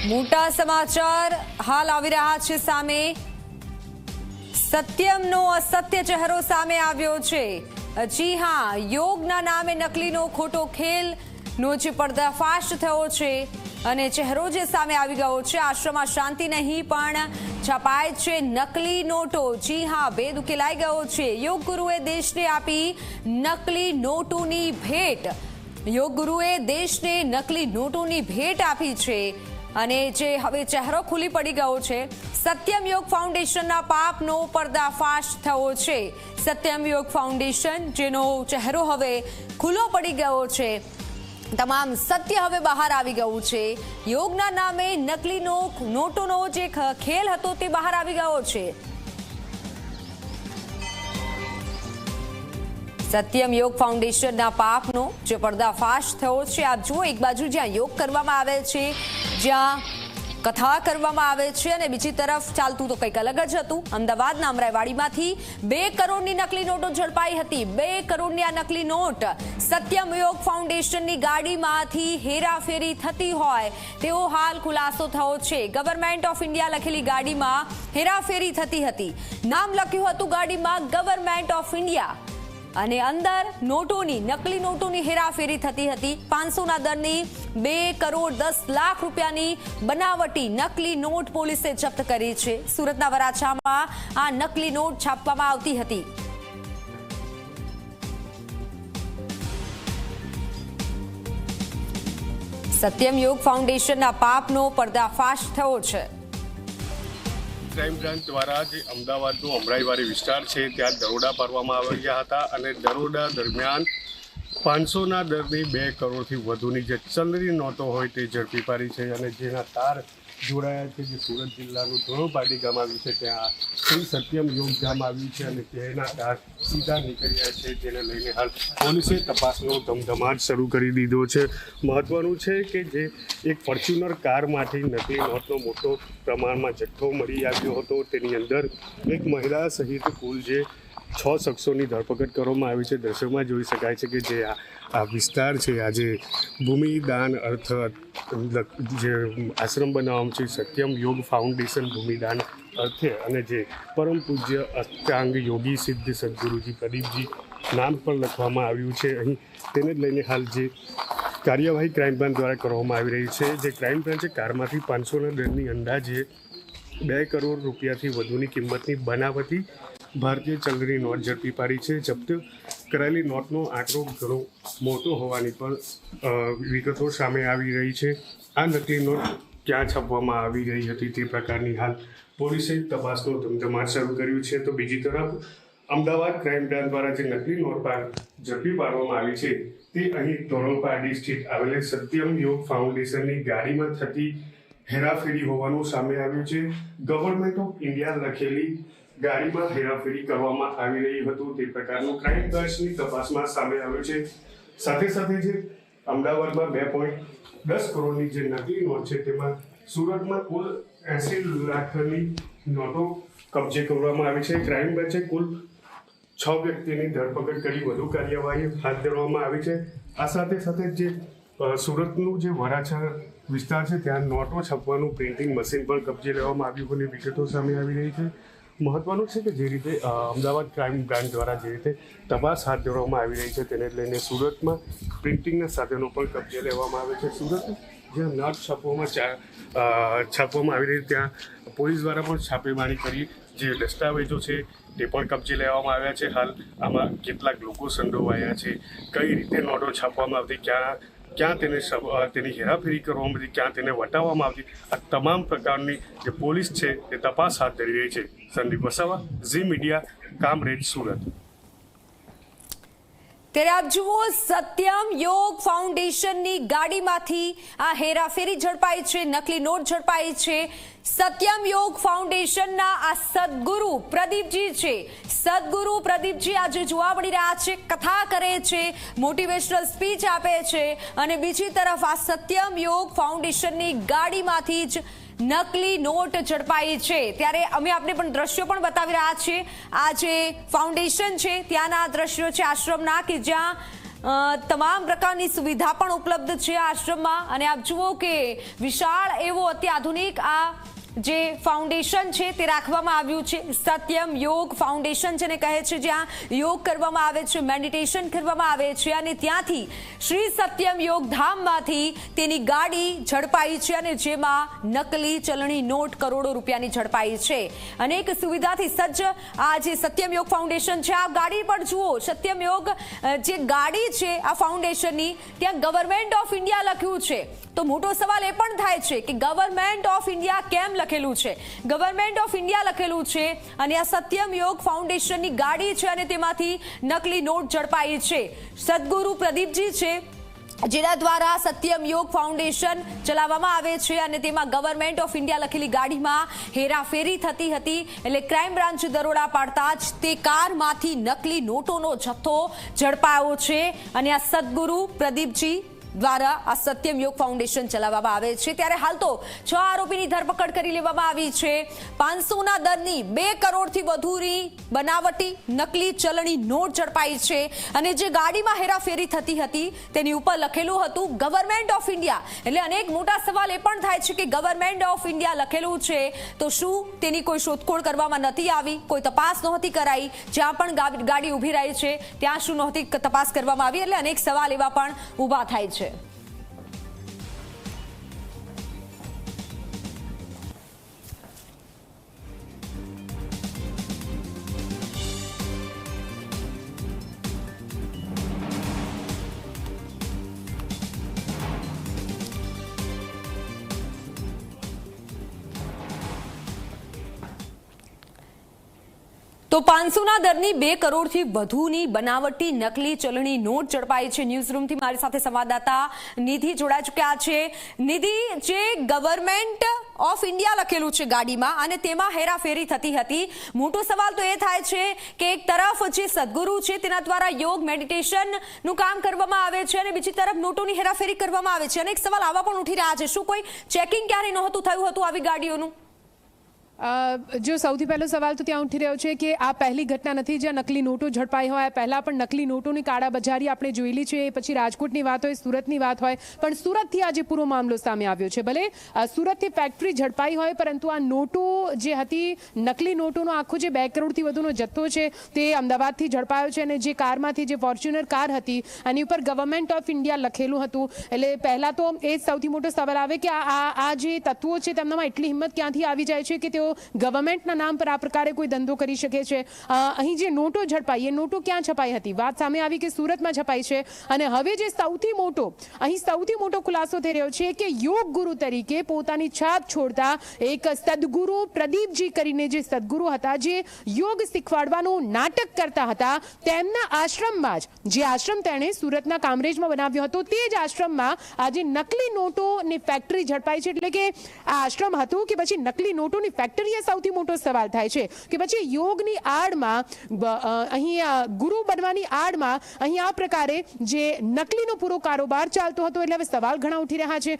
મોટા સમાચાર હાલ આવી રહ્યા છે સામે। સત્યમનો અસત્ય ચહેરો સામે આવ્યો છે। જી હા, યોગના નામે નકલીનો ખોટો ખેલનો જે પર્દાફાશ થયો છે અને ચહેરો જે સામે આવી ગયો છે। આશ્રમમાં શાંતિ નહીં પણ છપાય છે નકલી નોટો। જી હા, ભેદ ઉકેલાઈ ગયો છે। યોગ ગુરુએ દેશને આપી નકલી નોટોની ભેટ। યોગ ગુરુએ દેશને નકલી નોટોની ભેટ આપી છે અને જે હવે ચહેરો ખુલી પડી ગયો છે। સત્યમ યોગ ફાઉન્ડેશનના પાપનો પર્દાફાશ થયો છે। સત્યમ યોગ ફાઉન્ડેશન જેનો ચહેરો હવે ખુલ્લો પડી ગયો છે, તમામ સત્ય હવે બહાર આવી ગયું છે। યોગના નામે નકલી નોટોનો જે ખેલ હતો તે બહાર આવી ગયો છે। સત્યમ યોગ ફાઉન્ડેશનના પાપનો જે પર્દાફાશ થયો છે। આપ જુઓ, એક બાજુ જ્યાં યોગ કરવામાં આવે છે, જ્યાં કથા કરવામાં આવે છે અને બીજી તરફ ચાલતું તો કંઈક અલગ જ હતું। અમદાવાદના અમરાઈવાડીમાંથી 2 કરોડની નકલી નોટો ઝડપાઈ હતી। 2 કરોડની આ નકલી નોટ સત્યમ યોગ ફાઉન્ડેશનની ગાડીમાંથી હેરાફેરી થતી હોય તેવો હાલ ખુલાસો થયો છે। ગવર્મેન્ટ ઓફ ઇન્ડિયા લખેલી ગાડીમાં હેરાફેરી થતી હતી। નામ લખ્યું હતું ગાડીમાં ગવર્મેન્ટ ઓફ ઇન્ડિયા અને અંદર નોટોની નકલી નોટોની હેરાફેરી થતી હતી। 500ના દરની 2 કરોડ 10 લાખ રૂપિયાની બનાવટી નકલી નોટ પોલીસે જપ્ત કરી છે। સુરતના વરાછામાં આ નકલી નોટ છાપવામાં આવતી હતી। સત્યમ યોગ ફાઉન્ડેશનના પાપનો પર્દાફાશ થયો છે। ક્રાઇમ બ્રાન્ચ દ્વારા જે અમદાવાદનો અમરાઈવાડી વિસ્તાર છે ત્યાં દરોડા પાડવામાં આવ્યા હતા અને દરોડા દરમિયાન 500ના દરની 2 કરોડથી વધુની જે ચલણી નોટો હોય તે ઝડપી પાડી છે અને જેના તાર જોડાયા છે। જે સુરત જિલ્લાનું ધોળોપાટી ગામ આવ્યું છે ત્યાં શ્રી સત્યમ યોગ ગામ આવ્યું છે અને તેના તાર સીધા નીકળ્યા છે, જેને લઈને હાલ પોલીસે તપાસનો ધમધમાટ શરૂ કરી દીધો છે। મહત્વનું છે કે જે એક ફોર્ચ્યુનર કારમાંથી નકલી નોટનો મોટો પ્રમાણમાં જથ્થો મળી આવ્યો હતો। તેની અંદર એક મહિલા સહિત કુલ જે 6 શખ્સોની ધરપકડ કરવામાં આવી છે। દ્રશ્યોમાં જોઈ શકાય છે કે જે આ વિસ્તાર છે, આજે ભૂમિદાન અર્થ જે આશ્રમ બનાવવામાં છે સત્યમ યોગ ફાઉન્ડેશન ભૂમિદાન અર્થે અને જે પરમ પૂજ્ય અષ્ટાંગ યોગી સિદ્ધ સદગુરુજી પ્રદીપજી નામ પણ લખવામાં આવ્યું છે અહીં। તેને જ લઈને હાલ જે કાર્યવાહી ક્રાઇમ બ્રાન્ચ દ્વારા કરવામાં આવી રહી છે। જે ક્રાઇમ બ્રાન્ચે કારમાંથી 500ના દરની અંદાજે 2 કરોડ રૂપિયાથી વધુની કિંમતની બનાવટી ભારતીય ચલણી નોટ ઝડપી પાડી છે। જપ્ત કરાયેલી નોટનો આંકડો ઘણો મોટો હોવાની પણ વિગતો સામે આવી રહી છે। આ નકલી નોટ ક્યાં છાપવામાં આવી રહી હતી તે પ્રકારની હાલ પોલીસે તપાસનો ધમધમાટ શરૂ કર્યું છે। તો બીજી તરફ અમદાવાદ ક્રાઇમ બ્રાન્ચ દ્વારા જે નકલી નોટ ઝડપી પાડવામાં આવી છે તે અહીં ધોળોપાટી સ્થિત આવેલ સત્યમ યોગ ફાઉન્ડેશનની ગાડીમાં થતી હેરાફેરી હોવાનું સામે આવ્યું છે। ગવર્મેન્ટ ઓફ ઇન્ડિયા લખેલી ગાડીમાં હેરાફેરી કરવામાં આવી રહી હતું તે પ્રકારનું ક્રાઇમ બ્રાન્ચની તપાસમાં સામે આવ્યું છે। સાથે સાથે જે અમદાવાદમાં 2.10 કરોડની જે નકલી નોટ છે તેમાં સુરતમાં કુલ 80 લાખની નોટો કબજે કરવામાં આવી છે। ક્રાઇમ બ્રાન્ચે કુલ 6 વ્યક્તિની ધરપકડ કરી વધુ કાર્યવાહી હાથ ધરવામાં આવી છે। આ સાથે સાથે જે સુરતનું જે વરાછા વિસ્તાર છે ત્યાં નોટો છાપવાનું પ્રિન્ટિંગ મશીન પણ કબજે લેવામાં આવ્યું હોવાની વિગતો સામે આવી રહી છે। મહત્વનું છે કે જે રીતે અમદાવાદ ક્રાઇમ બ્રાન્ચ દ્વારા જે રીતે તપાસ હાથ ધરવામાં આવી રહી છે તેને લઈને સુરતમાં પ્રિન્ટિંગના સાધનો પણ કબજે લેવામાં આવે છે। સુરત જ્યાં નોટ છાપવામાં આવી રહી ત્યાં પોલીસ દ્વારા પણ છાપેમારી કરી જે દસ્તાવેજો છે તે પણ કબજે લેવામાં આવ્યા છે। હાલ આમાં કેટલાક લોકો સંડોવાયા છે, કઈ રીતે નોટો છાપવામાં આવતી, ક્યાં તેની હેરાફેરી કરવામાં આવતી, ક્યાં તેને વટાવવામાં આવતી, આ તમામ પ્રકારની જે પોલીસ છે તે તપાસ હાથ ધરી રહી છે। સંદીપ વસાવા, ઝી મીડિયા, કામરેજ, સુરત। ત્યારે આપ જુઓ, સત્યમ યોગ ફાઉન્ડેશનની ગાડીમાંથી આ હેરાફેરી ઝડપાઈ છે, નકલી નોટ ઝડપાઈ છે। સત્યમ યોગ ફાઉન્ડેશનના આ સદગુરુ પ્રદીપજી છે। સદગુરુ પ્રદીપજી આજે જોવા મળી રહ્યા છે, કથા કરે છે, મોટિવેશનલ સ્પીચ આપે છે અને બીજી તરફ આ સત્યમ યોગ ફાઉન્ડેશનની ગાડીમાંથી જ નકલી નોટ ઝડપાઈ છે। ત્યારે અમે આપને પણ દ્રશ્યો પણ બતાવી રહ્યા છીએ। આ જે ફાઉન્ડેશન છે ત્યાંના દ્રશ્યો છે આશ્રમના, કે જ્યાં તમામ પ્રકારની સુવિધા પણ ઉપલબ્ધ છે આશ્રમમાં અને આપ જુઓ કે વિશાળ એવો અત્યાધુનિક આ જે ફાઉન્ડેશન છે તે રાખવામાં આવ્યું છે સત્યમ યોગ ફાઉન્ડેશન જેને કહે છે જ્યાં યોગ કરવામાં આવે છે મેડિટેશન કરવામાં આવે છે અને ત્યાંથી શ્રી સત્યમ યોગ ધામમાંથી તેની ગાડી ઝડપાઈ છે અને જેમાં નકલી ચલણી નોટ કરોડો રૂપિયાની ઝડપાઈ છે અનેક સુવિધાથી સજ્જ આ જે સત્યમ યોગ ફાઉન્ડેશન છે આ ગાડી પર જુઓ સત્યમ યોગ જે ગાડી છે આ ફાઉન્ડેશનની ત્યાં ગવર્મેન્ટ ઓફ ઇન્ડિયા લખ્યું છે તો મોટો સવાલ એ પણ થાય છે કે ગવર્મેન્ટ ઓફ ઇન્ડિયા કેમ લખેલું છે ગવર્મેન્ટ ઓફ ઇન્ડિયા લખેલું છે અને આ સત્યમ યોગ ફાઉન્ડેશનની ગાડી છે અને તેમાંથી નકલી નોટ ઝડપાઈ છે સદગુરુ પ્રદીપજી છે જેના દ્વારા સત્યમ યોગ ફાઉન્ડેશન ચલાવવામાં આવે છે અને તેમાં ગવર્મેન્ટ ઓફ ઇન્ડિયા લખેલી ગાડીમાં હેરાફેરી થતી હતી એટલે ક્રાઇમ બ્રાન્ચ દરોડા પાડતા જ તે કારમાંથી નકલી નોટોનો જથ્થો ઝડપાયો છે અને આ સદગુરુ પ્રદીપજી દ્વારા આ સત્યમ યોગ ફાઉન્ડેશન ચલાવવામાં આવે છે ત્યારે હાલ તો 6 આરોપીની ધરપકડ કરી લેવામાં આવી છે 500ના દરની 2 કરોડથી વધુની બનાવટી નકલી ચલણી નોટ ઝડપાઈ છે અને જે ગાડીમાં હેરાફેરી થતી હતી તેની ઉપર લખેલું હતું ગવર્મેન્ટ ઓફ ઇન્ડિયા એટલે અનેક મોટા સવાલ એ પણ થાય છે કે ગવર્મેન્ટ ઓફ ઇન્ડિયા લખેલું છે તો શું તેની કોઈ શોધખોળ કરવામાં નથી આવી કોઈ તપાસ નહોતી કરાઈ જ્યાં પણ ગાડી ઊભી રહી છે ત્યાં શું નહોતી તપાસ કરવામાં આવી એટલે અનેક સવાલ એવા પણ ઊભા થાય છે તો 500ના દરની 2 કરોડથી વધુની બનાવટી નકલી ચલણી નોટ ઝડપાઈ છે ન્યૂઝ રૂમથી મારી સાથે સંવાદદાતા નિધિ જોડાઈ ચૂક્યા છે નિધિ જે ગવર્મેન્ટ ઓફ ઇન્ડિયા લખેલું છે ગાડીમાં અને તેમાં હેરાફેરી થતી હતી મોટો સવાલ તો એ થાય છે કે એક તરફ જે સદગુરુ છે તેના દ્વારા યોગ મેડિટેશનનું કામ કરવામાં આવે છે અને બીજી તરફ નોટોની હેરાફેરી કરવામાં આવે છે અને એક સવાલ આવા પણ ઉઠી રહ્યા છે શું કોઈ ચેકિંગ ક્યારે નહોતું થયું હતું આવી ગાડીઓનું જો સૌથી પહેલો સવાલ તો ત્યાં ઉઠી રહ્યો છે કે આ પહેલી ઘટના નથી જ્યાં નકલી નોટો ઝડપાઈ હોય પહેલા પણ નકલી નોટોની કાળાબજારી આપણે જોયેલી છે પછી રાજકોટની વાત હોય સુરતની વાત હોય પણ સુરતથી આજે પૂરો મામલો સામે આવ્યો છે ભલે સુરતથી ફેક્ટરી ઝડપાઈ હોય પરંતુ આ નોટો જે હતી નકલી નોટોનો આખો જે 2 કરોડથી વધુનો જથ્થો છે તે અમદાવાદથી ઝડપાયો છે અને જે કારમાંથી જે ફોર્ચ્યુનર કાર હતી એની ઉપર ગવર્મેન્ટ ઓફ ઇન્ડિયા લખેલું હતું એટલે પહેલા તો એ સૌથી મોટો સવાલ આવે કે આ જે તત્વો છે તેમનામાં એટલી હિંમત ક્યાંથી આવી જાય છે કે તેઓ ગવર્મેન્ટના નામ પર આ પ્રકારે કોઈ ધંધો કરી શકે છે અહીં જે નોટો ઝડપાઈ એ નોટો ક્યાં છપાઈ હતી વાત સામે આવી કે સુરતમાં છપાઈ છે અને હવે જે સૌથી મોટો ખુલાસો થઈ રહ્યો છે કે યોગ ગુરુ તરીકે પોતાની છાપ છોડતા એક સદગુરુ પ્રદીપજી કરીને જે સદગુરુ હતા જે યોગ શીખવાડવાનું નાટક કરતા હતા તેમના આશ્રમમાં જ જે આશ્રમ તેણે સુરતના કામરેજમાં બનાવ્યો હતો તે જ આશ્રમમાં આજે નકલી નોટોની ફેક્ટરી ઝડપાઈ છે એટલે કે આ આશ્રમ હતું કે પછી નકલી નોટોની ફેક્ટરી સૌથી મોટો સવાલ થાય છે કે પછી યોગની આડમાં અહીં ગુરુ બનવાની આડમાં અહીં આ પ્રકારે જે નકલીનો પૂરો કારોબાર ચાલતો હતો એટલે હવે સવાલ ઘણા ઉઠી રહ્યા છે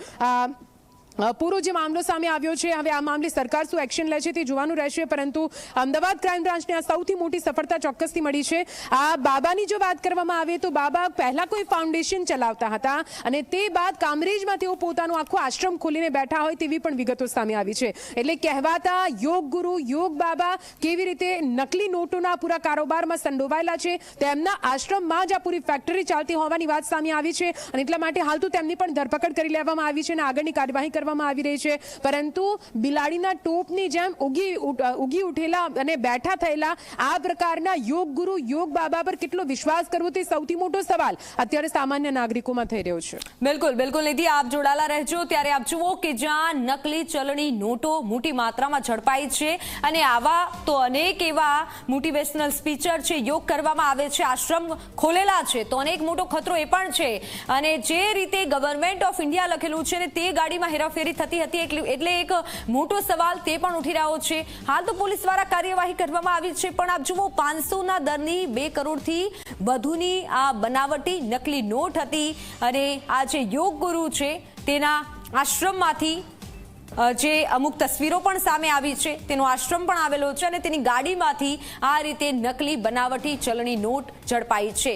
પૂરો જે મામલો સામે આવ્યો છે હવે આ મામલે સરકાર શું એક્શન લે છે તે જોવાનું રહેશે પરંતુ અમદાવાદ ક્રાઇમ બ્રાન્ચને આ સૌથી મોટી સફળતા ચોક્કસથી મળી છે આ બાબાની જો વાત કરવામાં આવે તો બાબા પહેલા કોઈ ફાઉન્ડેશન ચલાવતા હતા અને તે બાદ કામરેજમાં તેઓ પોતાનો આખો આશ્રમ ખોલીને બેઠા હોય તેવી પણ વિગતો સામે આવી છે એટલે કહેવાતા યોગ ગુરુ યોગ બાબા કેવી રીતે નકલી નોટોના પૂરા કારોબારમાં સંડોવાયેલા છે તેમના આશ્રમમાં જ આ પૂરી ફેક્ટરી ચાલતી હોવાની વાત સામે આવી છે અને એટલા માટે હાલ તો તેમની પણ ધરપકડ કરી લેવામાં આવી છે અને આગળની કાર્યવાહી આવી રહી છે પરંતુ બિલાડીના ટોપની જેમ ઉગી ઉઠેલા અને બેઠા થયેલા આ પ્રકારના યોગ ગુરુ યોગ બાબા પર કેટલો વિશ્વાસ કરવો તે સૌથી મોટો સવાલ અત્યારે સામાન્ય નાગરિકોમાં થઈ રહ્યો છે બિલકુલ નિધિ આપ જોડાયેલા રહેજો ત્યારે આપ જુઓ કે જ્યાં નકલી ચલણી નોટો મોટી માત્રામાં ઝડપાઈ છે અને આવા તો અનેક એવા મોટિવેશનલ સ્પીચર છે યોગ કરવામાં આવે છે આશ્રમ ખોલેલા છે તો અનેક મોટો ખતરો એ પણ છે અને જે રીતે ગવર્મેન્ટ ઓફ ઇન્ડિયા લખેલું છે અને તે ગાડીમાં હેરાફેરી થતી હતી એટલે એક મોટો સવાલ તે પણ ઉઠી રહ્યો છે હાલ તો પોલીસ દ્વારા કાર્યવાહી કરવામાં આવી છે પણ આપ જુઓ 500ના દરની 2 કરોડથી વધુની આ બનાવટી નકલી નોટ હતી અને આ જે યોગ ગુરુ છે તેના આશ્રમમાંથી જે અમુક તસવીરો પણ સામે આવી છે તેનો આશ્રમ પણ આવેલો છે અને તેની ગાડીમાંથી આ રીતે નકલી બનાવટી ચલણી નોટ ઝડપાઈ છે